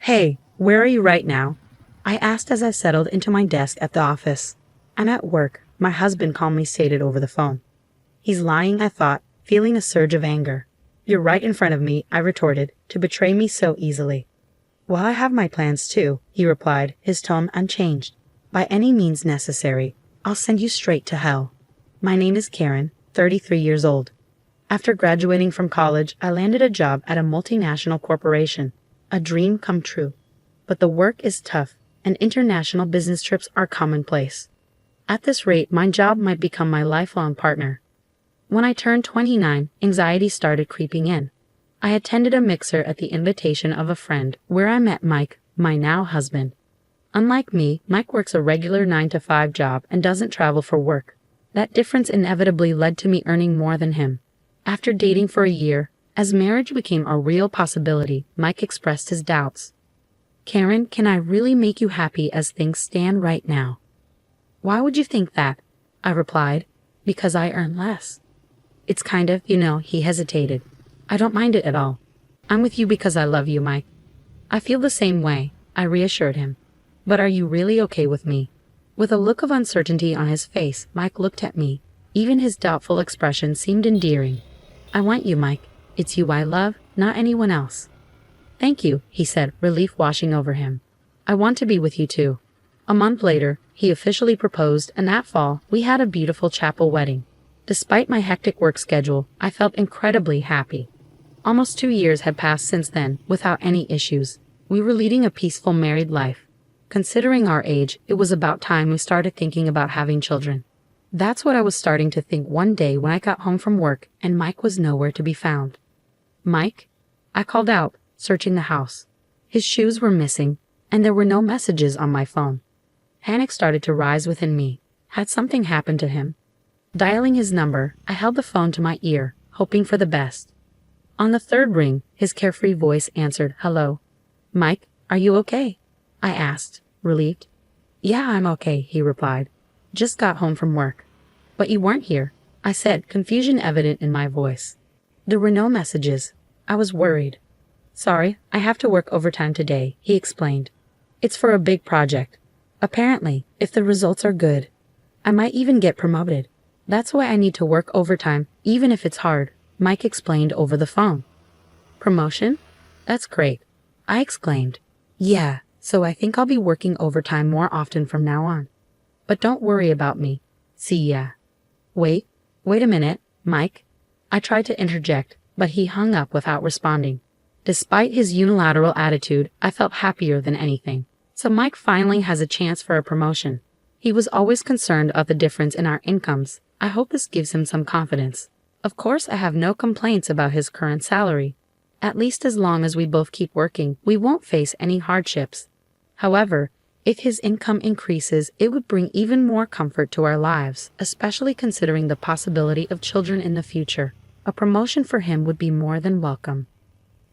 Hey, where are you right now? I asked as I settled into my desk at the office. I'm at work, my husband calmly stated over the phone. He's lying, I thought, feeling a surge of anger. You're right in front of me, I retorted, to betray me so easily. Well, I have my plans too, he replied, his tone unchanged. By any means necessary, I'll send you straight to hell. My name is Karen, 33 years old. After graduating from college, I landed a job at a multinational corporation. A dream come true. But the work is tough, and international business trips are commonplace. At this rate, my job might become my lifelong partner. When I turned 29, anxiety started creeping in. I attended a mixer at the invitation of a friend, where I met Mike, my now husband. Unlike me, Mike works a regular 9-to-5 job and doesn't travel for work. That difference inevitably led to me earning more than him. After dating for a year, as marriage became a real possibility, Mike expressed his doubts. Karen, can I really make you happy as things stand right now? Why would you think that? I replied, because I earn less. It's kind of, he hesitated. I don't mind it at all. I'm with you because I love you, Mike. I feel the same way, I reassured him. But are you really okay with me? With a look of uncertainty on his face, Mike looked at me. Even his doubtful expression seemed endearing. I want you, Mike. It's you I love, not anyone else. Thank you, he said, relief washing over him. I want to be with you too. A month later, he officially proposed, and that fall, we had a beautiful chapel wedding. Despite my hectic work schedule, I felt incredibly happy. Almost 2 years had passed since then, without any issues. We were leading a peaceful married life. Considering our age, it was about time we started thinking about having children. That's what I was starting to think one day when I got home from work and Mike was nowhere to be found. Mike? I called out, searching the house. His shoes were missing, and there were no messages on my phone. Panic started to rise within me. Had something happened to him? Dialing his number, I held the phone to my ear, hoping for the best. On the third ring, his carefree voice answered, "Hello. Mike, are you okay?" I asked, relieved. "Yeah, I'm okay," he replied. "Just got home from work." "But you weren't here," I said, confusion evident in my voice. There were no messages. I was worried. "Sorry, I have to work overtime today," he explained. "It's for a big project. Apparently, if the results are good, I might even get promoted. That's why I need to work overtime, even if it's hard," Mike explained over the phone. "Promotion? That's great," I exclaimed. "Yeah, so I think I'll be working overtime more often from now on. But don't worry about me. See ya." Wait a minute, Mike." I tried to interject, but he hung up without responding. Despite his unilateral attitude, I felt happier than anything. So Mike finally has a chance for a promotion. He was always concerned of the difference in our incomes. I hope this gives him some confidence. Of course, I have no complaints about his current salary. At least as long as we both keep working, we won't face any hardships. However, if his income increases, it would bring even more comfort to our lives, especially considering the possibility of children in the future. A promotion for him would be more than welcome.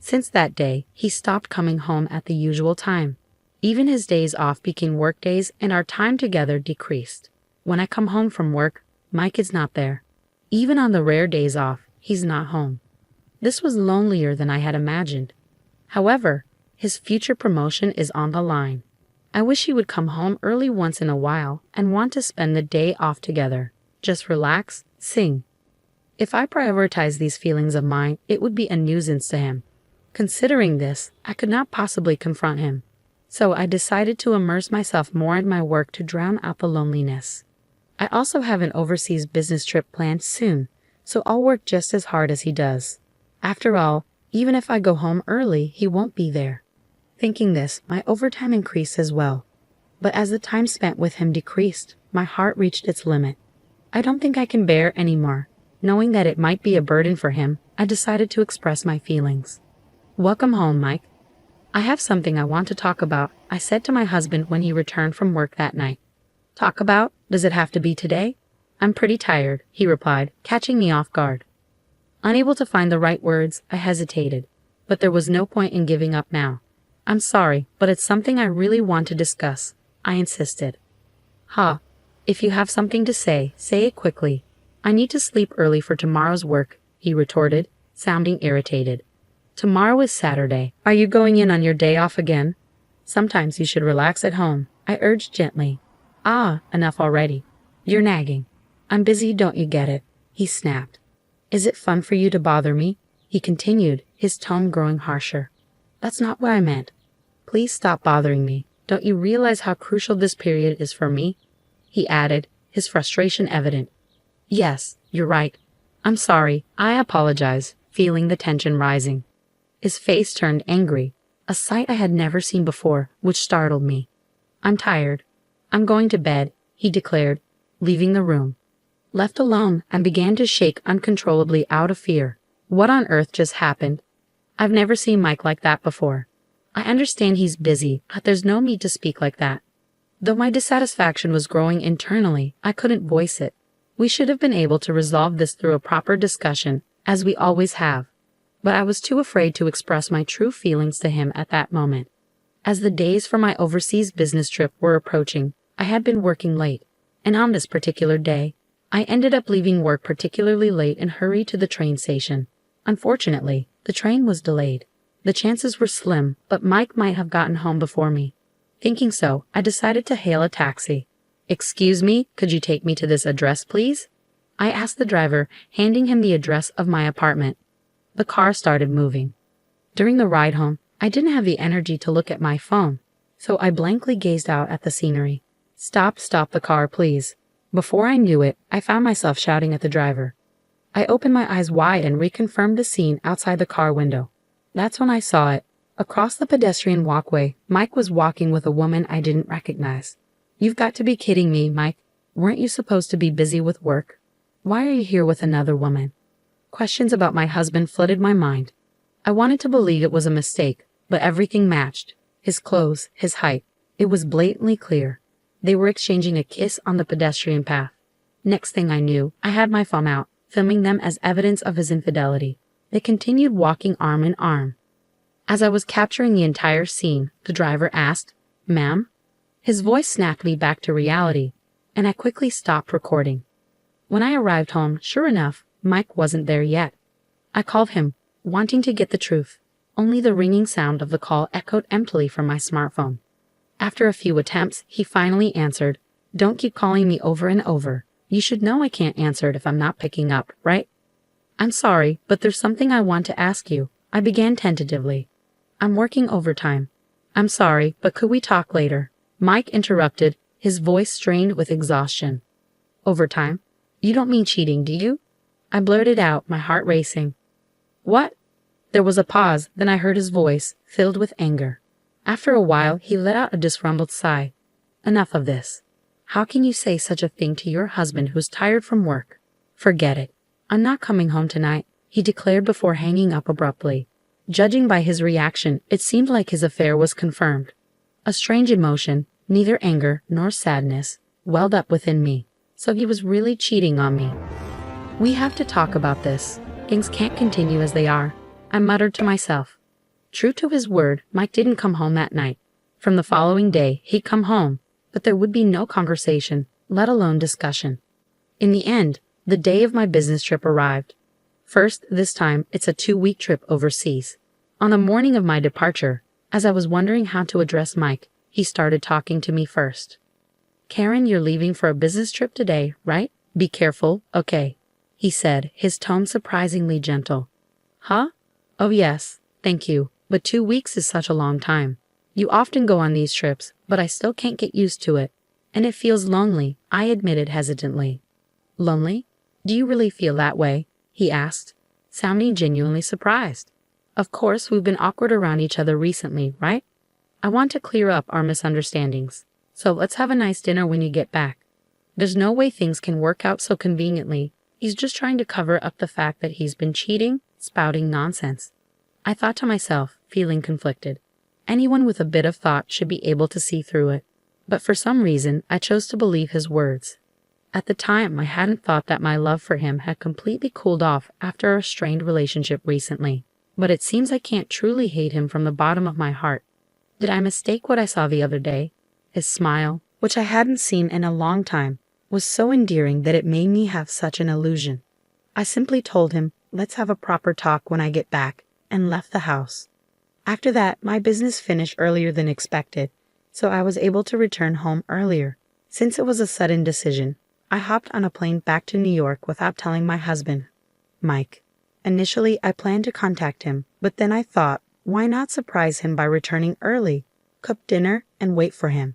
Since that day, he stopped coming home at the usual time. Even his days off became work days and our time together decreased. When I come home from work, Mike is not there. Even on the rare days off, he's not home. This was lonelier than I had imagined. However, his future promotion is on the line. I wish he would come home early once in a while and want to spend the day off together. Just relax, sing. If I prioritize these feelings of mine, it would be a nuisance to him. Considering this, I could not possibly confront him. So I decided to immerse myself more in my work to drown out the loneliness. I also have an overseas business trip planned soon, so I'll work just as hard as he does. After all, even if I go home early, he won't be there. Thinking this, my overtime increased as well. But as the time spent with him decreased, my heart reached its limit. I don't think I can bear any more. Knowing that it might be a burden for him, I decided to express my feelings. "Welcome home, Mike. I have something I want to talk about," I said to my husband when he returned from work that night. "Talk about? Does it have to be today?" "I'm pretty tired," he replied, catching me off guard. Unable to find the right words, I hesitated. But there was no point in giving up now. "I'm sorry, but it's something I really want to discuss," I insisted. If you have something to say it quickly. I need to sleep early for tomorrow's work," he retorted, sounding irritated. "Tomorrow is Saturday. Are you going in on your day off again?" Sometimes you should relax at home, I urged gently. Ah, enough already. You're nagging. I'm busy, don't you get it? He snapped. Is it fun for you to bother me? He continued, his tone growing harsher. That's not what I meant. Please stop bothering me. Don't you realize how crucial this period is for me? He added, his frustration evident. Yes, you're right. I'm sorry, I apologize, feeling the tension rising. His face turned angry, a sight I had never seen before, which startled me. I'm tired. I'm going to bed, he declared, leaving the room. Left alone, I began to shake uncontrollably out of fear. What on earth just happened? I've never seen Mike like that before. I understand he's busy, but there's no need to speak like that. Though my dissatisfaction was growing internally, I couldn't voice it. We should have been able to resolve this through a proper discussion, as we always have. But I was too afraid to express my true feelings to him at that moment. As the days for my overseas business trip were approaching, I had been working late, and on this particular day, I ended up leaving work particularly late and hurried to the train station. Unfortunately, the train was delayed. The chances were slim, but Mike might have gotten home before me. Thinking so, I decided to hail a taxi. Excuse me, could you take me to this address, please? I asked the driver, handing him the address of my apartment. The car started moving. During the ride home, I didn't have the energy to look at my phone, so I blankly gazed out at the scenery. Stop the car, please. Before I knew it, I found myself shouting at the driver. I opened my eyes wide and reconfirmed the scene outside the car window. That's when I saw it. Across the pedestrian walkway, Mike was walking with a woman I didn't recognize. You've got to be kidding me, Mike. Weren't you supposed to be busy with work? Why are you here with another woman? Questions about my husband flooded my mind. I wanted to believe it was a mistake, but everything matched. His clothes, his height. It was blatantly clear. They were exchanging a kiss on the pedestrian path. Next thing I knew, I had my phone out, filming them as evidence of his infidelity. They continued walking arm in arm. As I was capturing the entire scene, the driver asked, "Ma'am?" His voice snapped me back to reality, and I quickly stopped recording. When I arrived home, sure enough, Mike wasn't there yet. I called him, wanting to get the truth. Only the ringing sound of the call echoed emptily from my smartphone. After a few attempts, he finally answered. Don't keep calling me over and over. You should know I can't answer it if I'm not picking up, right? I'm sorry, but there's something I want to ask you. I began tentatively. I'm working overtime. I'm sorry, but could we talk later? Mike interrupted, his voice strained with exhaustion. Overtime? You don't mean cheating, do you? I blurted out, my heart racing. What? There was a pause, then I heard his voice, filled with anger. After a while, he let out a disgruntled sigh. Enough of this. How can you say such a thing to your husband who's tired from work? Forget it. I'm not coming home tonight, he declared before hanging up abruptly. Judging by his reaction, it seemed like his affair was confirmed. A strange emotion, neither anger nor sadness, welled up within me. So he was really cheating on me. We have to talk about this. Things can't continue as they are, I muttered to myself. True to his word, Mike didn't come home that night. From the following day, he'd come home, but there would be no conversation, let alone discussion. In the end, the day of my business trip arrived. First, this time, it's a 2-week trip overseas. On the morning of my departure, as I was wondering how to address Mike, he started talking to me first. Karen, you're leaving for a business trip today, right? Be careful, okay? He said, his tone surprisingly gentle. Huh? Oh yes, thank you, but 2 weeks is such a long time. You often go on these trips, but I still can't get used to it. And it feels lonely, I admitted hesitantly. Lonely? Do you really feel that way? He asked, sounding genuinely surprised. Of course, we've been awkward around each other recently, right? I want to clear up our misunderstandings. So let's have a nice dinner when you get back. There's no way things can work out so conveniently. He's just trying to cover up the fact that he's been cheating, spouting nonsense. I thought to myself, feeling conflicted. Anyone with a bit of thought should be able to see through it. But for some reason, I chose to believe his words. At the time, I hadn't thought that my love for him had completely cooled off after a strained relationship recently. But it seems I can't truly hate him from the bottom of my heart. Did I mistake what I saw the other day? His smile, which I hadn't seen in a long time, was so endearing that it made me have such an illusion. I simply told him, let's have a proper talk when I get back, and left the house. After that, my business finished earlier than expected, so I was able to return home earlier. Since it was a sudden decision, I hopped on a plane back to New York without telling my husband, Mike. Initially, I planned to contact him, but then I thought, why not surprise him by returning early, cook dinner, and wait for him?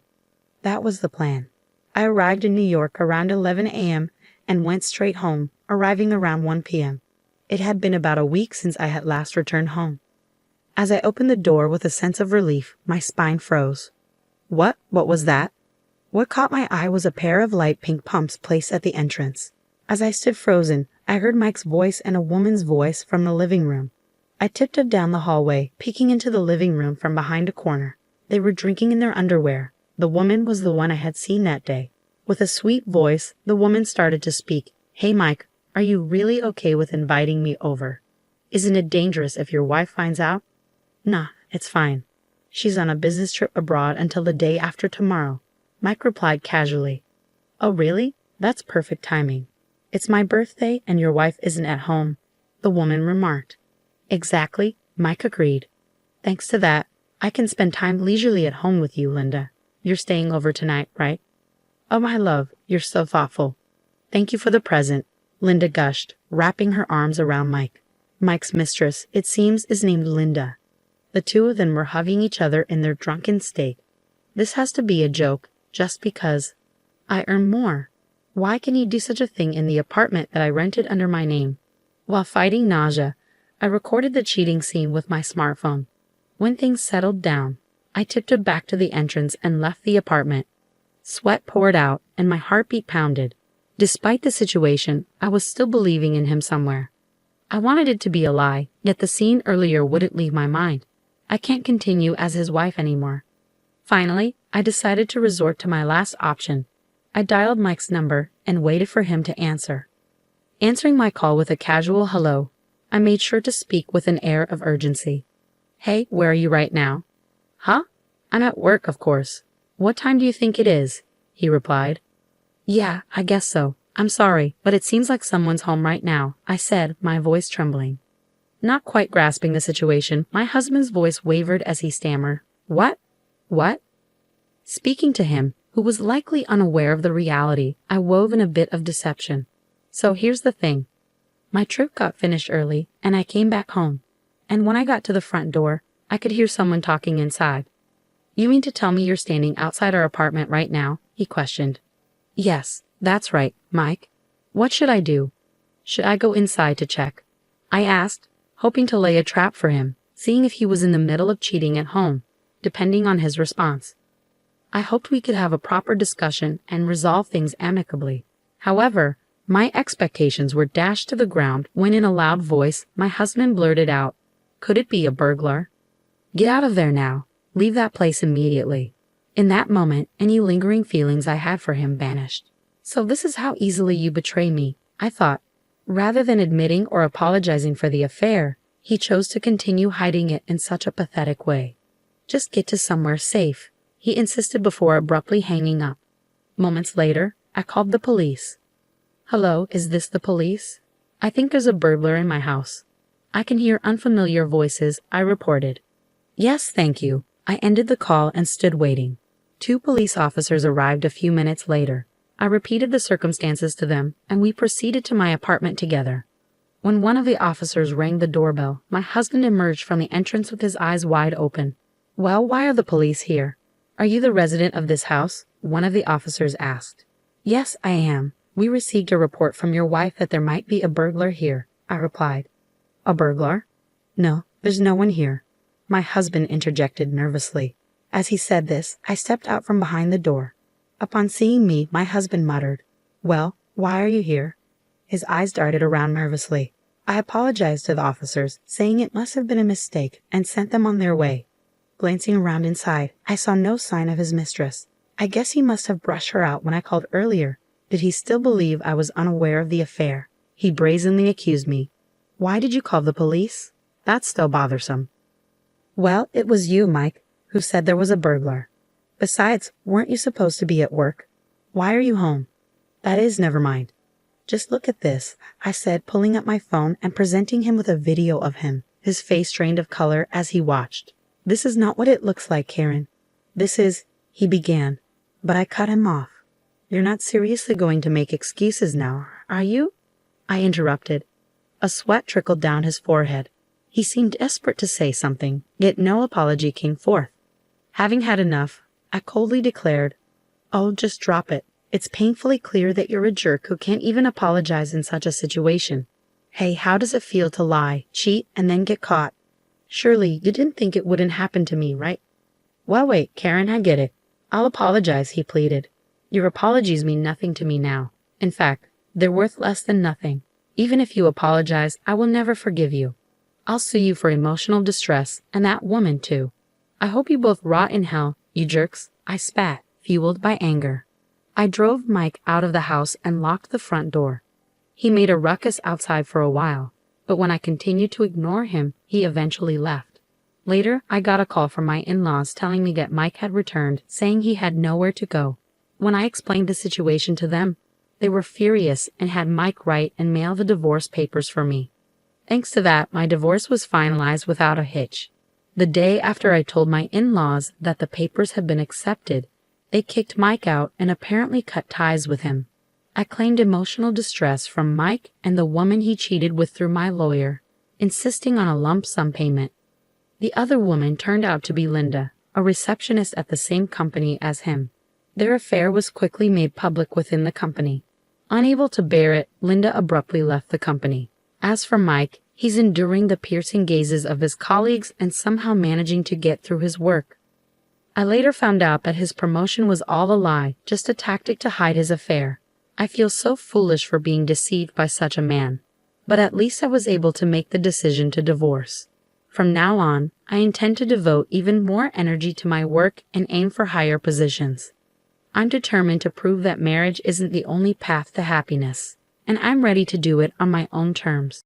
That was the plan. I arrived in New York around 11 a.m. and went straight home, arriving around 1 p.m. It had been about a week since I had last returned home. As I opened the door with a sense of relief, my spine froze. What was that? What caught my eye was a pair of light pink pumps placed at the entrance. As I stood frozen, I heard Mike's voice and a woman's voice from the living room. I tiptoed down the hallway, peeking into the living room from behind a corner. They were drinking in their underwear. The woman was the one I had seen that day. With a sweet voice, the woman started to speak. Hey Mike, are you really okay with inviting me over? Isn't it dangerous if your wife finds out? Nah, it's fine. She's on a business trip abroad until the day after tomorrow. Mike replied casually. Oh really? That's perfect timing. It's my birthday and your wife isn't at home, the woman remarked. Exactly, Mike agreed. Thanks to that, I can spend time leisurely at home with you, Linda. You're staying over tonight, right? Oh, my love, you're so thoughtful. Thank you for the present, Linda gushed, wrapping her arms around Mike. Mike's mistress, it seems, is named Linda. The two of them were hugging each other in their drunken state. This has to be a joke, just because. I earn more. Why can he do such a thing in the apartment that I rented under my name? While fighting nausea, I recorded the cheating scene with my smartphone. When things settled down, I tiptoed back to the entrance and left the apartment. Sweat poured out and my heartbeat pounded. Despite the situation, I was still believing in him somewhere. I wanted it to be a lie, yet the scene earlier wouldn't leave my mind. I can't continue as his wife anymore. Finally, I decided to resort to my last option. I dialed Mike's number and waited for him to answer. Answering my call with a casual hello, I made sure to speak with an air of urgency. Hey, where are you right now? Huh? I'm at work, of course. What time do you think it is? He replied. Yeah, I guess so. I'm sorry, but it seems like someone's home right now, I said, my voice trembling. Not quite grasping the situation, my husband's voice wavered as he stammered. What? What? Speaking to him, who was likely unaware of the reality, I wove in a bit of deception. So here's the thing. My trip got finished early, and I came back home. And when I got to the front door, I could hear someone talking inside. You mean to tell me you're standing outside our apartment right now? He questioned. Yes, that's right, Mike. What should I do? Should I go inside to check? I asked, hoping to lay a trap for him, seeing if he was in the middle of cheating at home, depending on his response. I hoped we could have a proper discussion and resolve things amicably. However, my expectations were dashed to the ground when in a loud voice, my husband blurted out, Could it be a burglar? Get out of there now. Leave that place immediately. In that moment, any lingering feelings I had for him vanished. So this is how easily you betray me, I thought. Rather than admitting or apologizing for the affair, he chose to continue hiding it in such a pathetic way. Just get to somewhere safe, he insisted before abruptly hanging up. Moments later, I called the police. Hello, is this the police? I think there's a burglar in my house. I can hear unfamiliar voices, I reported. Yes, thank you. I ended the call and stood waiting. 2 police officers arrived a few minutes later. I repeated the circumstances to them, and we proceeded to my apartment together. When one of the officers rang the doorbell, my husband emerged from the entrance with his eyes wide open. Well, why are the police here? Are you the resident of this house? One of the officers asked. Yes, I am. We received a report from your wife that there might be a burglar here, I replied. A burglar? No, there's no one here. My husband interjected nervously. As he said this, I stepped out from behind the door. Upon seeing me, my husband muttered, Well, why are you here? His eyes darted around nervously. I apologized to the officers, saying it must have been a mistake, and sent them on their way. Glancing around inside, I saw no sign of his mistress. I guess he must have brushed her out when I called earlier. Did he still believe I was unaware of the affair? He brazenly accused me. Why did you call the police? That's still bothersome. Well, it was you, Mike, who said there was a burglar. Besides, weren't you supposed to be at work? Why are you home? That is, never mind. Just look at this, I said, pulling up my phone and presenting him with a video of him, his face drained of color as he watched. This is not what it looks like, Karen. This is, he began, but I cut him off. You're not seriously going to make excuses now, are you? I interrupted. A sweat trickled down his forehead. He seemed desperate to say something, yet no apology came forth. Having had enough, I coldly declared, "Oh, just drop it. It's painfully clear that you're a jerk who can't even apologize in such a situation. Hey, how does it feel to lie, cheat, and then get caught? Surely you didn't think it wouldn't happen to me, right?" "Well, wait, Karen, I get it. I'll apologize," he pleaded. "Your apologies mean nothing to me now. In fact, they're worth less than nothing. Even if you apologize, I will never forgive you. I'll sue you for emotional distress, and that woman too. I hope you both rot in hell, you jerks," I spat, fueled by anger. I drove Mike out of the house and locked the front door. He made a ruckus outside for a while, but when I continued to ignore him, he eventually left. Later, I got a call from my in-laws telling me that Mike had returned, saying he had nowhere to go. When I explained the situation to them, they were furious and had Mike write and mail the divorce papers for me. Thanks to that, my divorce was finalized without a hitch. The day after I told my in-laws that the papers had been accepted, they kicked Mike out and apparently cut ties with him. I claimed emotional distress from Mike and the woman he cheated with through my lawyer, insisting on a lump sum payment. The other woman turned out to be Linda, a receptionist at the same company as him. Their affair was quickly made public within the company. Unable to bear it, Linda abruptly left the company. As for Mike, he's enduring the piercing gazes of his colleagues and somehow managing to get through his work. I later found out that his promotion was all a lie, just a tactic to hide his affair. I feel so foolish for being deceived by such a man. But at least I was able to make the decision to divorce. From now on, I intend to devote even more energy to my work and aim for higher positions. I'm determined to prove that marriage isn't the only path to happiness, and I'm ready to do it on my own terms.